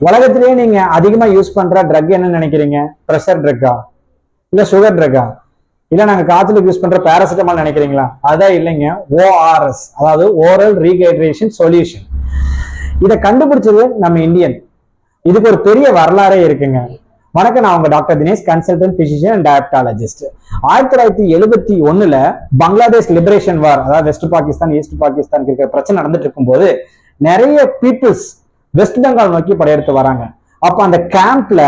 உலகத்திலேயே நீங்க அதிகமா யூஸ் பண்ற ட்ரக் என்ன நினைக்கிறீங்க? ப்ரெஷர் ட்ரக்கா, இல்ல சுகர் ட்ரக்கா, இல்ல நாங்க காய்ச்சலுக்கு யூஸ் பண்ற பேராசிட்டமால் நினைக்கிறீங்களா? அதான் இல்லைங்க, ஓஆர்எஸ், அதாவது ஓரல் ரீஹைட்ரேஷன் சொல்யூஷன். இதை கண்டுபிடிச்சது நம்ம இந்தியன். இதுக்கு ஒரு பெரிய வரலாறே இருக்குங்க. வணக்கம், நான் உங்க doctor Dinesh, consultant physician and diabetologist. 1971 Bangladesh liberation war, அதாவது வெஸ்ட் பாகிஸ்தான் ஈஸ்ட் பாகிஸ்தான் இருக்கிற பிரச்சனை நடந்துட்டு இருக்கும்போது நிறைய பீப்புள்ஸ் வெஸ்ட் பெங்கால் நோக்கி படையெடுத்து வராங்க. அப்ப அந்த கேம்ப்ல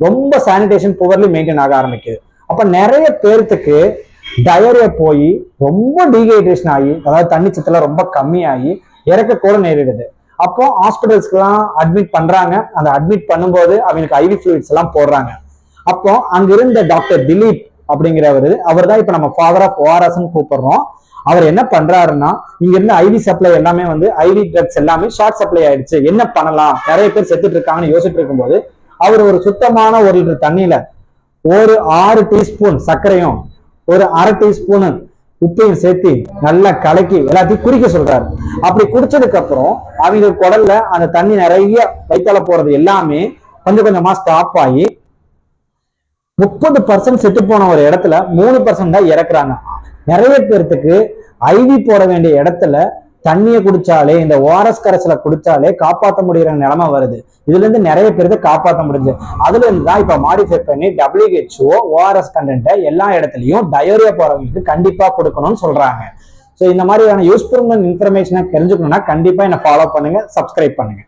ரொம்ப சானிடேஷன் புவர்லி மெயின்டைன் ஆக ஆரம்பிக்குது. அப்ப நிறைய பேர்த்துக்கு டயரியா போய் ரொம்ப டீஹைட்ரேஷன் ஆகி, அதாவது தண்ணி சத்துல ரொம்ப கம்மியாகி இறக்க கூட நேரிடுது. அப்போ ஹாஸ்பிட்டல்ஸ்க்குலாம் அட்மிட் பண்றாங்க. அந்த அட்மிட் பண்ணும்போது அவங்களுக்கு ஐவி ஃப்ளூயிட்ஸ் எல்லாம் போடுறாங்க. அப்போ அங்க இருந்த டாக்டர் திலீப் அப்படிங்கிறவரு, அவர் தான் இப்ப நம்ம ஃபாதர் ஆஃப் ஓஆர்எஸ் கூப்பிடுறோம். அவர் என்ன பண்றாருன்னா, இங்க இருந்து ஐவி சப்ளை எல்லாமே ஐவி ட்ரக்ஸ் எல்லாமே ஷார்ட் சப்ளை ஆயிடுச்சு, என்ன பண்ணலாம், நிறைய பேர் செத்துட்டு இருக்காங்கன்னு யோசிச்சுட்டு இருக்கும்போது அவர் ஒரு சுத்தமான 1 லிட்டர் தண்ணியில ஒரு 6 டீஸ்பூன் சர்க்கரையும் ஒரு அரை டீஸ்பூனு உப்பையும் சேர்த்து நல்லா கலக்கி எல்லாத்தையும் குடிக்க சொல்றாரு. அப்படி குடிச்சதுக்கு அப்புறம் அவங்க குடல்ல அந்த தண்ணி நிறைய வயித்தால போறது எல்லாமே கொஞ்சம் கொஞ்சமா ஸ்டாப் ஆகி 30% செத்து போன ஒரு இடத்துல 3% தான் இறக்குறாங்க. நிறைய பேர்த்துக்கு ஐவி போட வேண்டிய இடத்துல தண்ணியை குடிச்சாலே, இந்த ஓஆர்எஸ் கரைசலை குடிச்சாலே காப்பாற்ற முடிகிற நிலைமை வருது. இதுல இருந்து நிறைய பேருக்கு காப்பாற்ற முடிஞ்சு. அதுல இருந்து தான் இப்ப மாடிஃபை பண்ணி WHO ஓஆர்எஸ் கண்டென்ட்டை எல்லா இடத்துலயும் டயோரியா போறவங்களுக்கு கண்டிப்பா கொடுக்கணும்னு சொல்றாங்க. ஸோ இந்த மாதிரியான யூஸ்ஃபுல் இன்ஃபர்மேஷனை தெரிஞ்சுக்கணும்னா கண்டிப்பா என்ன ஃபாலோ பண்ணுங்க, சப்ஸ்கிரைப் பண்ணுங்க.